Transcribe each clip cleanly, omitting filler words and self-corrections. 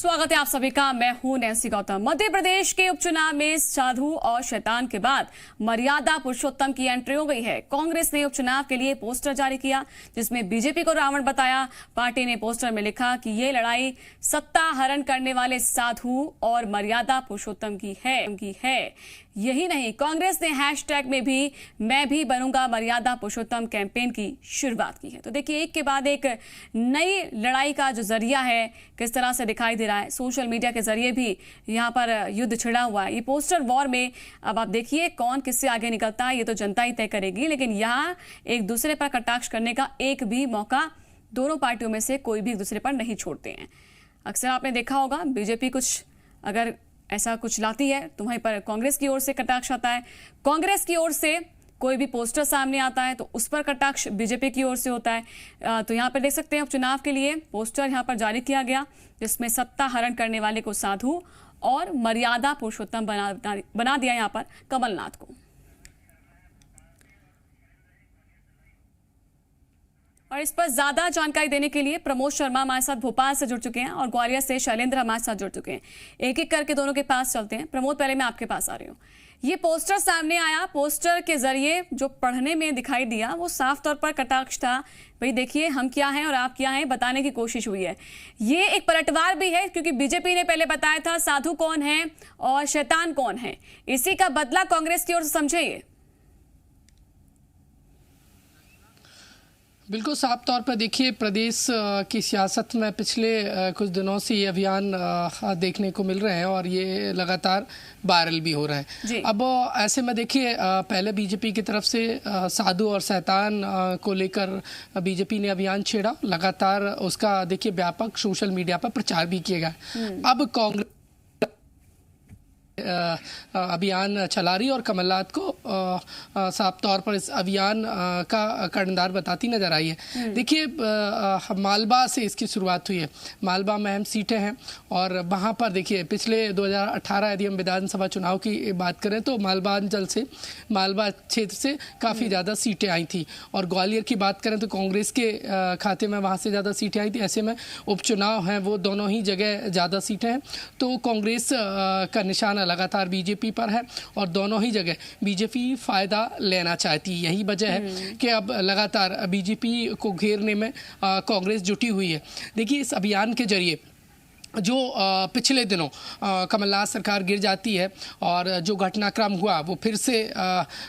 स्वागत है आप सभी का। मैं हूं नैन्सी गौतम। मध्य प्रदेश के उपचुनाव में साधु और शैतान के बाद मर्यादा पुरुषोत्तम की एंट्री हो गई है। कांग्रेस ने उपचुनाव के लिए पोस्टर जारी किया जिसमें बीजेपी को रावण बताया। पार्टी ने पोस्टर में लिखा कि ये लड़ाई सत्ता हरण करने वाले साधु और मर्यादा पुरुषोत्तम की है। यही नहीं, कांग्रेस ने हैशटैग में भी मैं भी बनूंगा मर्यादा पुरुषोत्तम कैंपेन की शुरुआत की है। तो देखिए, एक के बाद एक नई लड़ाई का जो जरिया है किस तरह से दिखाई दे रहा है। सोशल मीडिया के जरिए भी यहाँ पर युद्ध छिड़ा हुआ है। ये पोस्टर वॉर में अब आप देखिए कौन किससे आगे निकलता है, ये तो जनता ही तय करेगी। लेकिन यहाँ एक दूसरे पर कटाक्ष करने का एक भी मौका दोनों पार्टियों में से कोई भी एक दूसरे पर नहीं छोड़ते हैं। अक्सर आपने देखा होगा, बीजेपी कुछ अगर ऐसा कुछ लाती है तो वहीं पर कांग्रेस की ओर से कटाक्ष आता है। कांग्रेस की ओर से कोई भी पोस्टर सामने आता है तो उस पर कटाक्ष बीजेपी की ओर से होता है। तो यहाँ पर देख सकते हैं उपचुनाव के लिए पोस्टर यहाँ पर जारी किया गया जिसमें सत्ता हरण करने वाले को साधु और मर्यादा पुरुषोत्तम बना दिया यहाँ पर कमलनाथ को। और इस पर ज्यादा जानकारी देने के लिए प्रमोद शर्मा हमारे साथ भोपाल से जुड़ चुके हैं और ग्वालियर से शैलेंद्र हमारे साथ जुड़ चुके हैं। एक एक करके दोनों के पास चलते हैं। प्रमोद, पहले मैं आपके पास आ रही हूँ। ये पोस्टर सामने आया, पोस्टर के जरिए जो पढ़ने में दिखाई दिया वो साफ तौर पर कटाक्ष था। भाई देखिए, हम क्या हैं और आप क्या हैं बताने की कोशिश हुई है। ये एक पलटवार भी है क्योंकि बीजेपी ने पहले बताया था साधु कौन है और शैतान कौन है। इसी का बदला कांग्रेस की ओर से समझे ये। बिल्कुल साफ तौर पर देखिए, प्रदेश की सियासत में पिछले कुछ दिनों से ये अभियान देखने को मिल रहे हैं और ये लगातार वायरल भी हो रहे हैं। अब ऐसे में देखिए, पहले बीजेपी की तरफ से साधु और शैतान को लेकर बीजेपी ने अभियान छेड़ा। लगातार उसका देखिए व्यापक सोशल मीडिया पर प्रचार भी किया गया। अब कांग्रेस अभियान चला रही और कमलनाथ को साफ तौर पर इस अभियान का कर्णधार बताती नजर आई है। देखिए, मालवा से इसकी शुरुआत हुई है। मालवा में अहम सीटें हैं और वहां पर देखिए पिछले 2018 यदि हम विधानसभा चुनाव की बात करें तो मालवांचल से, मालवा क्षेत्र से काफ़ी ज़्यादा सीटें आई थी। और ग्वालियर की बात करें तो कांग्रेस के खाते में वहाँ से ज़्यादा सीटें आई थी। ऐसे में उपचुनाव हैं वो दोनों ही जगह ज़्यादा सीटें हैं, तो कांग्रेस का निशान लगातार बीजेपी पर है और दोनों ही जगह बीजेपी फायदा लेना चाहती है। यही वजह है कि अब लगातार बीजेपी को घेरने में कांग्रेस जुटी हुई है। देखिए, इस अभियान के जरिए जो पिछले दिनों कमलनाथ सरकार गिर जाती है और जो घटनाक्रम हुआ वो फिर से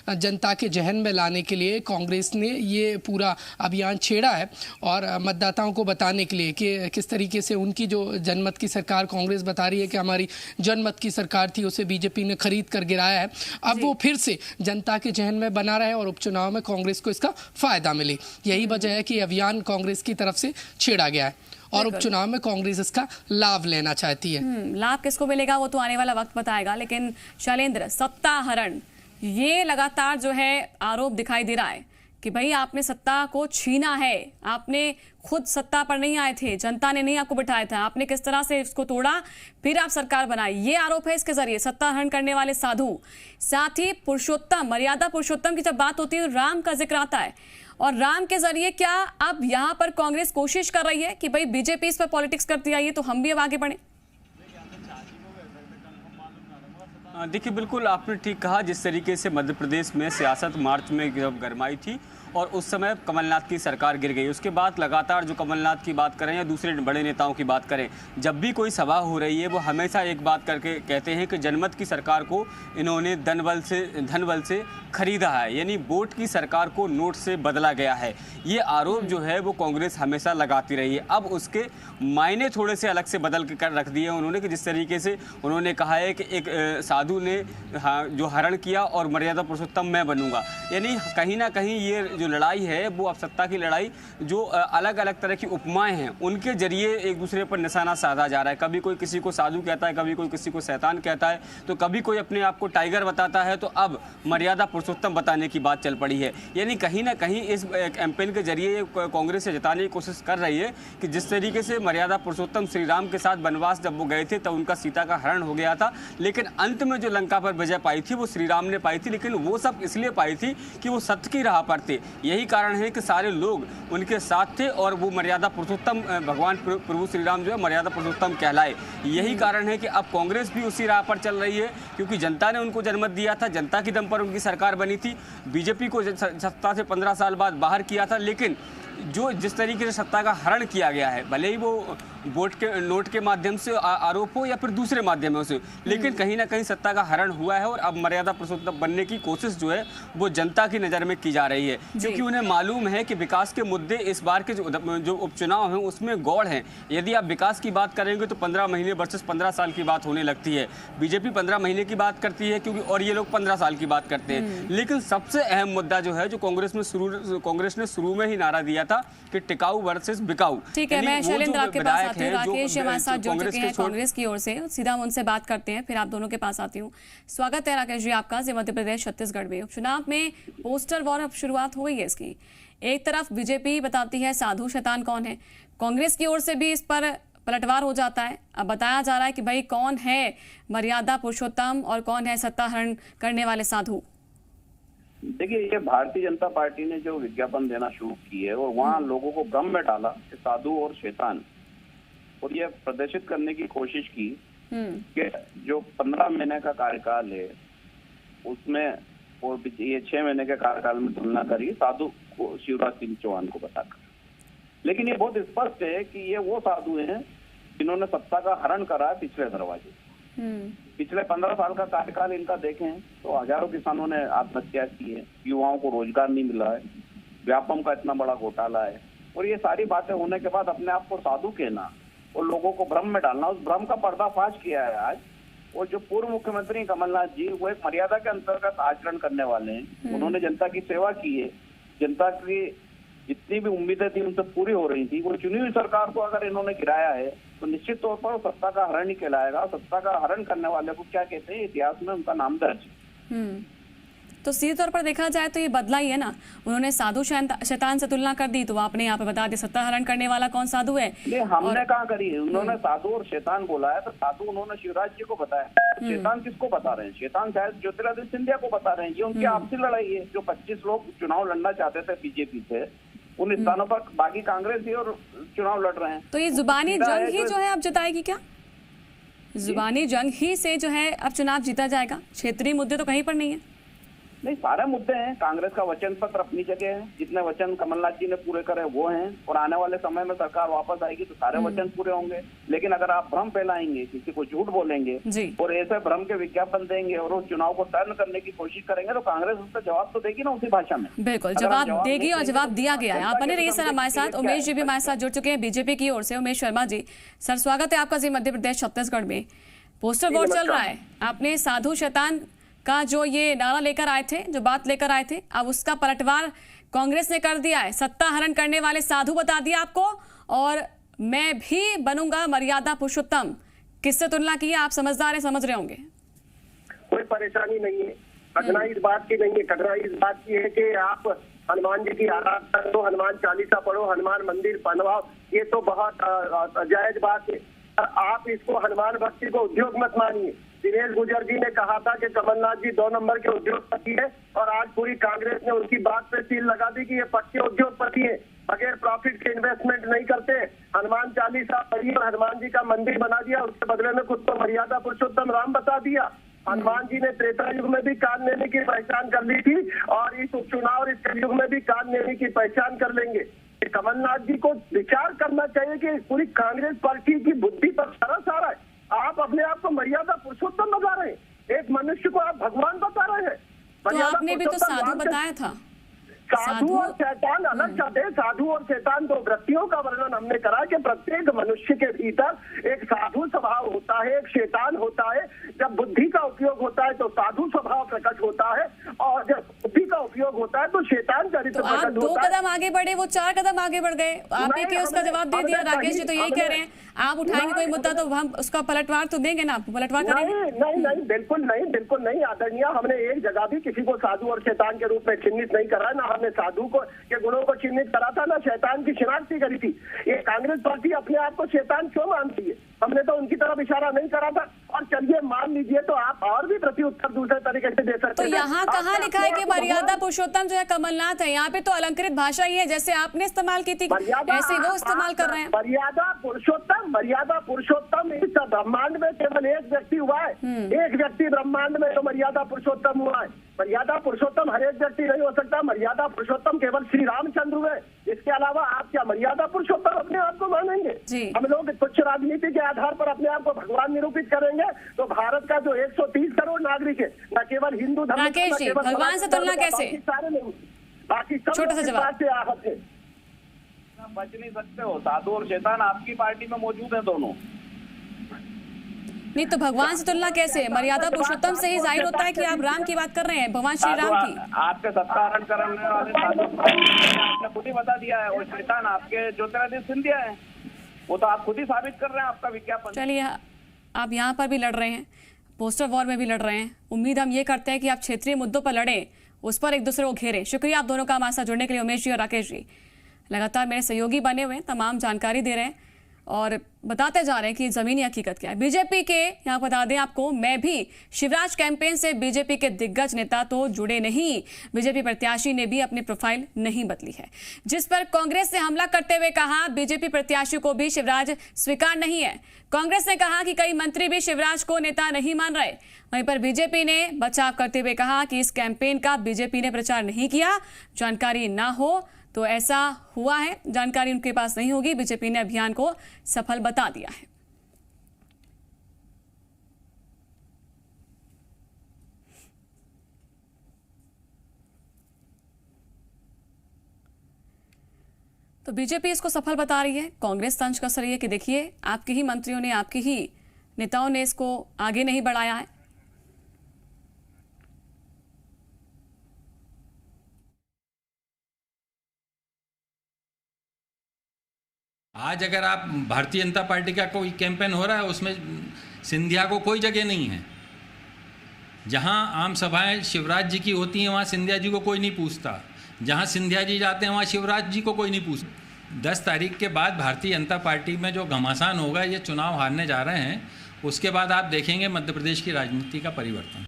जनता के जहन में लाने के लिए कांग्रेस ने ये पूरा अभियान छेड़ा है और मतदाताओं को बताने के लिए कि किस तरीके से उनकी जो जनमत की सरकार कांग्रेस बता रही है कि हमारी जनमत की सरकार थी उसे बीजेपी ने खरीद कर गिराया है, अब वो फिर से जनता के जहन में बना रहे और उपचुनाव में कांग्रेस को इसका फायदा मिले। यही वजह है कि अभियान कांग्रेस की तरफ से छेड़ा गया है और उपचुनाव में कांग्रेस इसका लाभ लेना चाहती है। लाभ किसको मिलेगा वो तो आने वाला वक्त बताएगा। लेकिन शैलेंद्र, सत्ता हरण, ये लगातार जो है आरोप दिखाई दे रहा है कि भाई आपने सत्ता को छीना है। आपने खुद सत्ता पर नहीं आए थे, जनता ने नहीं आपको बिठाया था, आपने किस तरह से इसको तोड़ा, फिर आप सरकार बनाई। ये आरोप है इसके जरिए सत्ता हरण करने वाले साधु। साथ ही पुरुषोत्तम, मर्यादा पुरुषोत्तम की जब बात होती है तो राम का जिक्र आता है और राम के जरिए क्या अब यहाँ पर कांग्रेस कोशिश कर रही है कि भाई बीजेपी इस पर पॉलिटिक्स करती आई है तो हम भी अब आगे बढ़े। देखिए, बिल्कुल आपने ठीक कहा। जिस तरीके से मध्य प्रदेश में सियासत मार्च में जब गरमाई थी और उस समय कमलनाथ की सरकार गिर गई, उसके बाद लगातार जो कमलनाथ की बात करें या दूसरे बड़े नेताओं की बात करें, जब भी कोई सभा हो रही है वो हमेशा एक बात करके कहते हैं कि जनमत की सरकार को इन्होंने धनबल से खरीदा है, यानी वोट की सरकार को नोट से बदला गया है। ये आरोप जो है वो कांग्रेस हमेशा लगाती रही है। अब उसके मायने थोड़े से अलग से बदल कर रख दिए उन्होंने कि जिस तरीके से उन्होंने कहा है कि एक साधु ने जो हरण किया और मर्यादा पुरुषोत्तम मैं बनूंगा, यानी कहीं ना कहीं ये जो लड़ाई है वो अब सत्ता की लड़ाई, जो अलग अलग तरह की उपमाएं हैं उनके जरिए एक दूसरे पर निशाना साधा जा रहा है। कभी कोई किसी को साधु कहता है, कभी कोई किसी को शैतान कहता है, तो कभी कोई अपने आप को टाइगर बताता है, तो अब मर्यादा पुरुषोत्तम बताने की बात चल पड़ी है। यानी कहीं ना कहीं इस कैंपेन के जरिए कांग्रेस से जताने की कोशिश कर रही है कि जिस तरीके से मर्यादा पुरुषोत्तम श्री राम के साथ वनवास जब वो गए थे तब उनका सीता का हरण हो गया था, लेकिन अंत में जो लंका पर विजय पाई थी वो श्री राम ने पाई थी। लेकिन वो सब इसलिए पाई थी कि वो सत्य की राह पर थे। यही कारण है कि सारे लोग उनके साथ थे और वो मर्यादा पुरुषोत्तम भगवान प्रभु श्री राम जो है मर्यादा पुरुषोत्तम कहलाए। यही कारण है कि अब कांग्रेस भी उसी राह पर चल रही है, क्योंकि जनता ने उनको जनमत दिया था, जनता की दम पर उनकी सरकार बनी थी। बीजेपी को सत्ता से 15 साल बाद बाहर किया था, लेकिन जो जिस तरीके से सत्ता का हरण किया गया है, भले ही वो नोट के माध्यम से आरोप हो या फिर दूसरे माध्यमों से, लेकिन कहीं ना कहीं सत्ता का हरण हुआ है और अब मर्यादा पुरुषोत्तम बनने की कोशिश जो है वो जनता की नज़र में की जा रही है, क्योंकि उन्हें मालूम है कि विकास के मुद्दे इस बार के जो उपचुनाव हैं उसमें गौड़ हैं। यदि आप विकास की बात करेंगे तो 15 महीने वर्सेस 15 साल की बात होने लगती है। बीजेपी 15 महीने की बात करती है क्योंकि और ये लोग 15 साल की बात करते हैं। लेकिन सबसे अहम मुद्दा जो है, जो कांग्रेस ने शुरू में ही नारा दिया था कि टिकाऊ वर्सेस बिकाऊ। ठीक है, मैं शैलेंद्र आपके पास आती हूँ। राकेश हमारे साथ जुड़ चुके हैं कांग्रेस की ओर से, सीधा हम उनसे बात करते हैं, फिर आप दोनों के पास आती हूँ। स्वागत है राकेश जी आपका। मध्य प्रदेश छत्तीसगढ़ में उपचुनाव में पोस्टर वॉर अब शुरुआत हो गई है इसकी। एक तरफ बीजेपी बताती है साधु शैतान कौन है, कांग्रेस की ओर से भी इस पर पलटवार हो जाता है। अब बताया जा रहा है कि भाई कौन है मर्यादा पुरुषोत्तम और कौन है सत्ता हरण करने वाले साधु। देखिए, ये भारतीय जनता पार्टी ने जो विज्ञापन देना शुरू की है और वहाँ लोगों को भ्रम में डाला कि साधु और शैतान, और ये प्रदर्शित करने की कोशिश की कि जो 15 महीने का कार्यकाल है उसमें और ये 6 महीने के कार्यकाल में तुलना करी साधु को शिवराज सिंह चौहान को बताकर। लेकिन ये बहुत स्पष्ट है कि ये वो साधु हैं जिन्होंने सत्ता का हरण करा है पिछले दरवाजे। पिछले 15 साल का कार्यकाल इनका देखें तो हजारों किसानों ने आत्महत्या की है, युवाओं को रोजगार नहीं मिला है, व्यापम का इतना बड़ा घोटाला है, और ये सारी बातें होने के बाद अपने आप को साधु कहना और लोगों को भ्रम में डालना, उस भ्रम का पर्दाफाश किया है आज। और जो पूर्व मुख्यमंत्री कमलनाथ जी, वो एक मर्यादा के अंतर्गत आचरण करने वाले हैं। उन्होंने जनता की सेवा की है, जनता की जितनी भी उम्मीदें थी उनसे पूरी हो रही थी। वो चुनी हुई सरकार को अगर इन्होंने गिराया है तो निश्चित तौर पर सत्ता का हरण ही कहलाएगा। सत्ता का हरण करने वाले को क्या कहते हैं, इतिहास में उनका नाम दर्ज है। तो सीधे तौर पर देखा जाए तो ये बदला ही है ना। उन्होंने साधु शैतान से तुलना कर दी, तो आपने यहाँ पे बता दिया सत्ता हरण करने वाला कौन साधु है। हमने कहा करी है, उन्होंने साधु और शैतान बोला है, तो साधु उन्होंने शिवराज जी को बताया, शैतान किसको बता रहे हैं? शैतान शायद ज्योतिरादित्य सिंधिया को बता रहे हैं। ये उनकी आपसी लड़ाई है। जो 25 लोग चुनाव लड़ना चाहते थे बीजेपी से, उन स्थानों पर बाकी कांग्रेस ही और चुनाव लड़ रहे हैं। तो ये जुबानी जंग ही जो है अब जिताएगी क्या? जुबानी जंग ही से जो है अब चुनाव जीता जाएगा? क्षेत्रीय मुद्दे तो कहीं पर नहीं है। नहीं, सारे मुद्दे हैं। कांग्रेस का वचन पत्र अपनी जगह है, जितने वचन कमलनाथ जी ने पूरे करे वो हैं, और आने वाले समय में सरकार वापस आएगी तो सारे वचन पूरे होंगे। लेकिन अगर आप भ्रम फैलाएंगे, किसी को झूठ बोलेंगे और ऐसे भ्रम के विज्ञापन देंगे और उस चुनाव को टर्न करने की कोशिश करेंगे तो कांग्रेस उसका जवाब तो देगी ना उसी भाषा में। बिल्कुल जवाब देगी और जवाब दिया गया है। आप बने रहिए सर हमारे साथ। उमेश जी भी हमारे साथ जुड़ चुके हैं बीजेपी की ओर से। उमेश शर्मा जी, सर स्वागत है आपका। मध्य प्रदेश छत्तीसगढ़ में पोस्टर वोट चल रहा है। आपने साधु शैतान का जो ये नारा लेकर आए थे, जो बात लेकर आए थे, अब उसका पलटवार कांग्रेस ने कर दिया है। सत्ता हरण करने वाले साधु बता दिया आपको, और मैं भी बनूंगा मर्यादा पुरुषोत्तम। किससे तुलना की है? आप समझदार हैं, समझ रहे होंगे। कोई परेशानी नहीं है, कठिनाई इस बात की नहीं है। कठिनाई इस बात की है कि आप हनुमान जी की आराधना करो, हनुमान चालीसा पढ़ो, हनुमान मंदिर बनवाओ, ये तो बहुत जायज बात है। आप इसको हनुमान भक्ति को उद्योग मत मानिए। दिनेश गुजर जी ने कहा था कि कमलनाथ जी 2 नंबर के उद्योगपति है, और आज पूरी कांग्रेस ने उनकी बात पे सील लगा दी कि ये पक्के उद्योगपति है, बगैर प्रॉफिट के इन्वेस्टमेंट नहीं करते। हनुमान चालीसा पढ़ी और हनुमान जी का मंदिर बना दिया, उसके बदले में खुद को मर्यादा पुरुषोत्तम राम बता दिया। हनुमान जी ने त्रेता युग में भी कान नेमी की पहचान कर ली थी, और इस उपचुनाव और इस कलयुग में भी कान नेमी की पहचान कर लेंगे। कमलनाथ जी को विचार करना चाहिए कि पूरी कांग्रेस पार्टी की बुद्धि पर सारा है। आप अपने आप को मर्यादा पुरुषोत्तम बता रहे हैं, एक मनुष्य को आप भगवान बता रहे हैं। तो आपने भी तो साधु बताया था। साधु और शैतान अलग शब्द है। साधु और शैतान 2 वृत्तियों का वर्णन हमने करा कि प्रत्येक मनुष्य के भीतर एक साधु स्वभाव होता है, एक शैतान होता है। जब बुद्धि का उपयोग होता है तो साधु स्वभाव प्रकट होता है, और जब बुद्धि का उपयोग होता है तो शैतान चरित्र प्रकट होता है। 2 कदम आगे बढ़े, वो 4 कदम आगे बढ़ गए। आपने क्या उसका जवाब दे दिया? राकेश जी तो यही कह रहे हैं, आप उठाएंगे कोई मुद्दा तो हम उसका पलटवार तो देंगे ना, पलटवार करेंगे। नहीं, बिल्कुल नहीं आदरणीय। हमने एक जगह भी किसी को साधु और शैतान के रूप में चिन्हित नहीं करा है, ना हमने ने साधु को के गुणों को चिन्हित करा था, ना शैतान की शिनाख्ती करी थी। ये कांग्रेस पार्टी अपने आप को शैतान क्यों मानती है? हमने तो उनकी तरफ इशारा नहीं करा था। और चलिए मान लीजिए तो आप और भी प्रति उत्तर दूसरे तरीके से दे सकते तो हैं। यहाँ कहाँ लिखा है कि मर्यादा पुरुषोत्तम जो है कमलनाथ है? यहाँ पे तो अलंकृत भाषा ही है, जैसे आपने इस्तेमाल की थी ऐसे वो इस्तेमाल कर रहे हैं। मर्यादा पुरुषोत्तम इस ब्रह्मांड में केवल एक व्यक्ति हुआ है, एक व्यक्ति ब्रह्मांड में तो मर्यादा पुरुषोत्तम हुआ है। मर्यादा पुरुषोत्तम हर एक व्यक्ति नहीं हो सकता। मर्यादा पुरुषोत्तम केवल श्री रामचंद्र हुए। इसके अलावा आप क्या मर्यादा पुरुषोत्तम अपने आप को मानेंगे? हम लोग तुच्छ राजनीति के आधार पर अपने आप को भगवान निरूपित करेंगे तो भारत का जो 130 करोड़ नागरिक है, न केवल हिंदू धर्म, राकेश जी, भगवान से तुलना कैसे? बाकी सब छोटा सा जवाब से आहत है। बच नहीं सकते हो। साधु और शैतान आपकी पार्टी में मौजूद है दोनों। नहीं तो भगवान से तुलना कैसे? मर्यादा पुरुषोत्तम से ही जाहिर होता है कि आप राम की बात कर रहे हैं, भगवान श्री राम की। आपके सत्तारण करने वाले साधु आपने खुद ही बता दिया है, और शैतान आपके ज्योतिरादित्य सिंधिया है। वो तो आप खुद ही साबित कर रहे हैं आपका विज्ञापन। चलिए, आप यहाँ पर भी लड़ रहे हैं, पोस्टर वॉर में भी लड़ रहे हैं। उम्मीद हम ये करते हैं कि आप क्षेत्रीय मुद्दों पर लड़ें, उस पर एक दूसरे को घेरें। शुक्रिया आप दोनों का हमारे साथ जुड़ने के लिए, उमेश जी और राकेश जी। लगातार मेरे सहयोगी बने हुए हैं, तमाम जानकारी दे रहे हैं और बताते जा रहे हैं कि जमीनी हकीकत क्या है। बीजेपी के यहाँ बता दें आपको, मैं भी शिवराज कैंपेन से बीजेपी के दिग्गज नेता तो जुड़े नहीं, बीजेपी प्रत्याशी ने भी अपनी प्रोफाइल नहीं बदली है। जिस पर कांग्रेस ने हमला करते हुए कहा बीजेपी प्रत्याशी को भी शिवराज स्वीकार नहीं है। कांग्रेस ने कहा कि कई मंत्री भी शिवराज को नेता नहीं मान रहे। वहीं पर बीजेपी ने बचाव करते हुए कहा कि इस कैंपेन का बीजेपी ने प्रचार नहीं किया, जानकारी ना हो तो ऐसा हुआ है, जानकारी उनके पास नहीं होगी। बीजेपी ने अभियान को सफल बता दिया है। तो बीजेपी इसको सफल बता रही है, कांग्रेस तंज कस रही है कि देखिए आपके ही मंत्रियों ने, आपके ही नेताओं ने इसको आगे नहीं बढ़ाया है। आज अगर आप भारतीय जनता पार्टी का कोई कैंपेन हो रहा है, उसमें सिंधिया को कोई जगह नहीं है। जहां आम सभाएं शिवराज जी की होती हैं वहां सिंधिया जी को कोई नहीं पूछता, जहां सिंधिया जी जाते हैं वहां शिवराज जी को कोई नहीं पूछता। 10 तारीख के बाद भारतीय जनता पार्टी में जो घमासान होगा, ये चुनाव हारने जा रहे हैं, उसके बाद आप देखेंगे मध्य प्रदेश की राजनीति का परिवर्तन।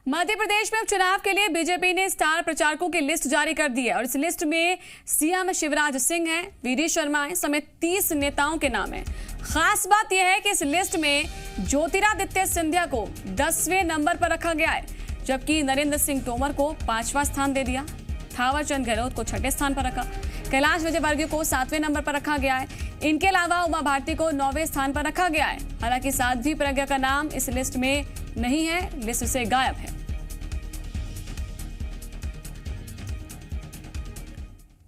मध्य प्रदेश में उपचुनाव के लिए बीजेपी ने स्टार प्रचारकों की लिस्ट जारी कर दी है और इस लिस्ट में सीएम शिवराज सिंह हैं, वीडी शर्मा हैं, समेत 30 नेताओं के नाम हैं। खास बात यह है कि इस लिस्ट में ज्योतिरादित्य सिंधिया को 10वें नंबर पर रखा गया है, जबकि नरेंद्र सिंह तोमर को 5वां स्थान दे दिया, थावर चंद गहलोत को 6ठे स्थान पर रखा, कैलाश विजयवर्गीय को 7वें नंबर पर रखा गया है। इनके अलावा उमा भारती को 9वें स्थान पर रखा गया है। हालांकि साध्वी प्रज्ञा का नाम इस लिस्ट में नहीं है, लिस्ट से गायब है।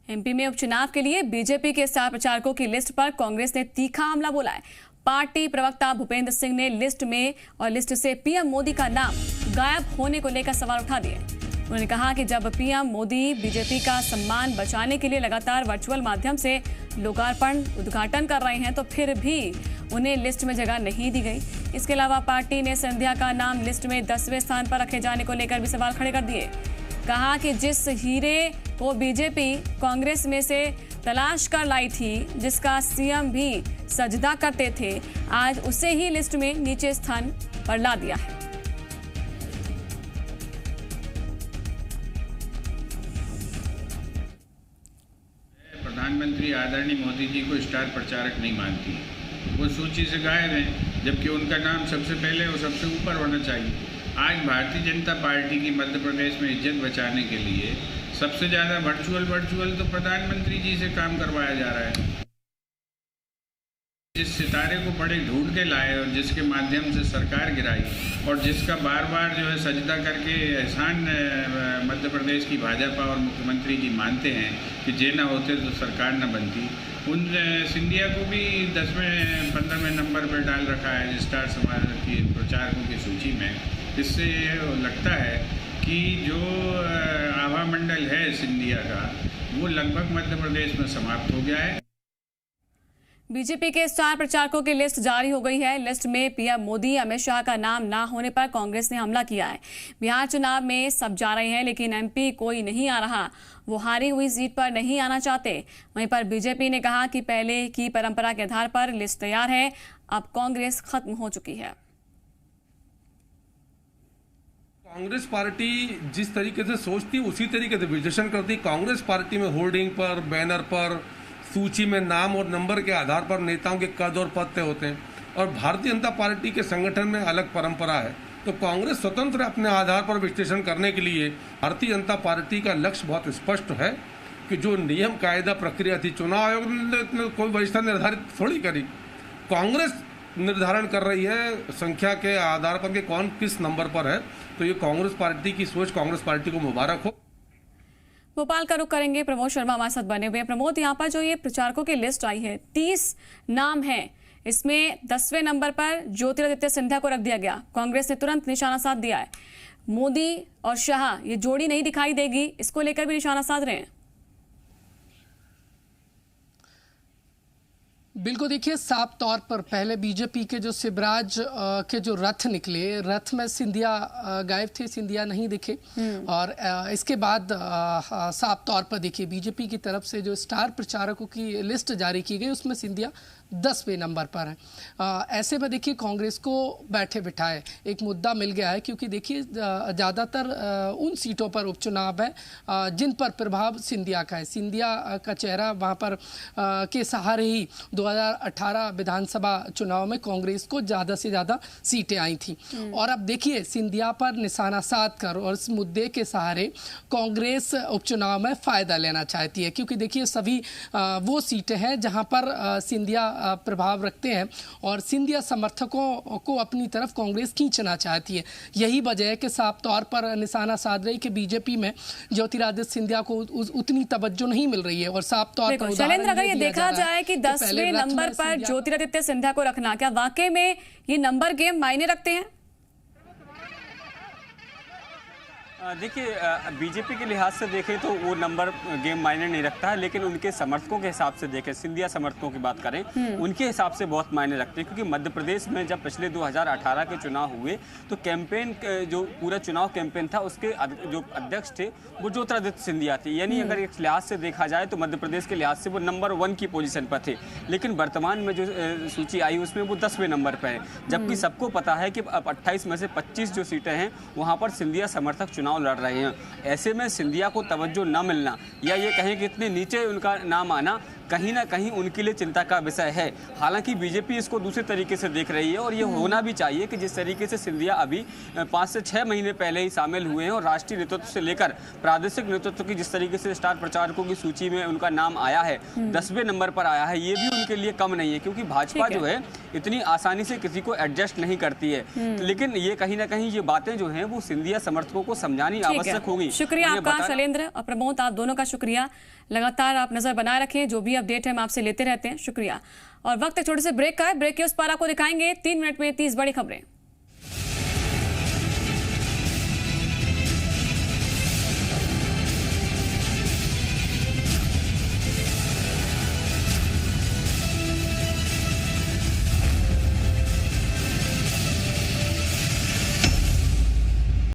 एमपी में उपचुनाव के लिए बीजेपी के स्टार प्रचारकों की लिस्ट पर कांग्रेस ने तीखा हमला बोला है। पार्टी प्रवक्ता भूपेंद्र सिंह ने लिस्ट में और लिस्ट से पीएम मोदी का नाम गायब होने को लेकर सवाल उठा दिए। उन्होंने कहा कि जब पीएम मोदी बीजेपी का सम्मान बचाने के लिए लगातार वर्चुअल माध्यम से लोकार्पण उद्घाटन कर रहे हैं, तो फिर भी उन्हें लिस्ट में जगह नहीं दी गई। इसके अलावा पार्टी ने सिंधिया का नाम लिस्ट में 10वें स्थान पर रखे जाने को लेकर भी सवाल खड़े कर दिए। कहा कि जिस हीरे को बीजेपी कांग्रेस में से तलाश कर लाई थी, जिसका सीएम भी सजदा करते थे, आज उसे ही लिस्ट में नीचे स्थान पर ला दिया है। प्रधानमंत्री आदरणीय मोदी जी को स्टार प्रचारक नहीं मानती, वो सूची से गायब हैं, जबकि उनका नाम सबसे पहले और सबसे ऊपर होना चाहिए। आज भारतीय जनता पार्टी की मध्य प्रदेश में इज्जत बचाने के लिए सबसे ज़्यादा वर्चुअल तो प्रधानमंत्री जी से काम करवाया जा रहा है। जिस सितारे को बड़े ढूंढ के लाए और जिसके माध्यम से सरकार गिराई और जिसका बार बार जो है सजदा करके एहसान मध्य प्रदेश की भाजपा और मुख्यमंत्री जी मानते हैं कि जे ना होते तो सरकार न बनती, उन सिंधिया को भी 10वें 15वें नंबर पर डाल रखा है स्टार समाज की प्रचारकों की सूची में। इससे लगता है कि जो आभा मंडल है सिंधिया का, वो लगभग मध्य प्रदेश में समाप्त हो गया है। बीजेपी के स्टार प्रचारकों की लिस्ट जारी हो गई है। लिस्ट में पीएम मोदी, अमित शाह का नाम ना होने पर कांग्रेस ने हमला किया है। बिहार चुनाव में सब जा रहे हैं, लेकिन एमपी कोई नहीं आ रहा। वो हारी हुई सीट पर नहीं आना चाहते। वहीं पर बीजेपी ने कहा कि पहले की परंपरा के आधार पर लिस्ट तैयार है, अब कांग्रेस खत्म हो चुकी है। कांग्रेस पार्टी जिस तरीके से सोचती उसी तरीके से विश्लेषण करती। कांग्रेस पार्टी में होर्डिंग पर, बैनर पर, सूची में नाम और नंबर के आधार पर नेताओं के कद और पद तय होते हैं, और भारतीय जनता पार्टी के संगठन में अलग परंपरा है। तो कांग्रेस स्वतंत्र अपने आधार पर विश्लेषण करने के लिए, भारतीय जनता पार्टी का लक्ष्य बहुत स्पष्ट है कि जो नियम कायदा प्रक्रिया थी, चुनाव आयोग ने कोई वरिष्ठता निर्धारित थोड़ी करी, कांग्रेस निर्धारण कर रही है संख्या के आधार पर कि कौन किस नंबर पर है। तो ये कांग्रेस पार्टी की सोच, कांग्रेस पार्टी को मुबारक हो। भोपाल का रुख करेंगे, प्रमोद शर्मा हमारे साथ बने हुए हैं। प्रमोद, यहाँ पर जो ये प्रचारकों की लिस्ट आई है, 30 नाम है, इसमें 10वें नंबर पर ज्योतिरादित्य सिंधिया को रख दिया गया। कांग्रेस ने तुरंत निशाना साध दिया है। मोदी और शाह ये जोड़ी नहीं दिखाई देगी, इसको लेकर भी निशाना साध रहे हैं। बिल्कुल, देखिए साफ तौर पर पहले बीजेपी के जो शिवराज के जो रथ निकले, रथ में सिंधिया गायब थे, सिंधिया नहीं दिखे। और इसके बाद साफ तौर पर देखिए बीजेपी की तरफ से जो स्टार प्रचारकों की लिस्ट जारी की गई, उसमें सिंधिया 10वें नंबर पर है। ऐसे में देखिए कांग्रेस को बैठे बिठाए एक मुद्दा मिल गया है, क्योंकि देखिए ज़्यादातर उन सीटों पर उपचुनाव है जिन पर प्रभाव सिंधिया का है। सिंधिया का चेहरा वहाँ पर के सहारे ही 2018 विधानसभा चुनाव में कांग्रेस को ज़्यादा से ज़्यादा सीटें आई थी। और अब देखिए सिंधिया पर निशाना साध कर और इस मुद्दे के सहारे कांग्रेस उपचुनाव में फ़ायदा लेना चाहती है, क्योंकि देखिए सभी वो सीटें हैं जहाँ पर सिंधिया प्रभाव रखते हैं और सिंधिया समर्थकों को अपनी तरफ कांग्रेस खींचना चाहती है। यही वजह है कि साफ तौर पर निशाना साध रही कि बीजेपी में ज्योतिरादित्य सिंधिया को उतनी तवज्जो नहीं मिल रही है। और साफ तौर पर शैलेंद्र, अगर ये देखा जाए कि 10वें नंबर पर ज्योतिरादित्य सिंधिया को रखना, क्या वाकई में ये नंबर गेम मायने रखते हैं? देखिए बीजेपी के लिहाज से देखें तो वो नंबर गेम मायने नहीं रखता है, लेकिन उनके समर्थकों के हिसाब से देखें, सिंधिया समर्थकों की बात करें, उनके हिसाब से बहुत मायने रखते हैं। क्योंकि मध्य प्रदेश में जब पिछले 2018 के चुनाव हुए तो कैंपेन, जो पूरा चुनाव कैंपेन था, उसके जो अध्यक्ष थे वो ज्योतिरादित्य सिंधिया थे। यानी अगर एक लिहाज से देखा जाए तो मध्य प्रदेश के लिहाज से वो नंबर 1 की पोजीशन पर थे। लेकिन वर्तमान में जो सूची आई उसमें वो 10वें नंबर पर है, जबकि सबको पता है कि अब 28 में से 25 जो सीटें हैं वहाँ पर सिंधिया समर्थक चुनाव लड़ रहे हैं। ऐसे में सिंधिया को तवज्जो न मिलना, या ये कहें कि इतने नीचे उनका नाम आना, कहीं ना कहीं उनके लिए चिंता का विषय है। हालांकि बीजेपी इसको दूसरे तरीके से देख रही है, और ये होना भी चाहिए कि जिस तरीके से सिंधिया अभी 5 से 6 महीने पहले ही शामिल हुए हैं और राष्ट्रीय नेतृत्व से लेकर प्रादेशिक नेतृत्व की जिस तरीके से स्टार प्रचारकों की सूची में उनका नाम आया है, 10वें नंबर पर आया है, ये भी उनके लिए कम नहीं है। क्योंकि भाजपा जो है इतनी आसानी से किसी को एडजस्ट नहीं करती है। लेकिन ये कहीं ना कहीं ये बातें जो हैं वो सिंधिया समर्थकों को समझानी आवश्यक होगी। शुक्रिया आपका शैलेंद्र और प्रमोद, आप दोनों का शुक्रिया। लगातार आप नजर बनाए रखें, जो भी अपडेट है हम आपसे लेते रहते हैं। शुक्रिया। और वक्त एक छोटे से ब्रेक का है। ब्रेक के उस पार आपको दिखाएंगे 3 मिनट में 30 बड़ी खबरें।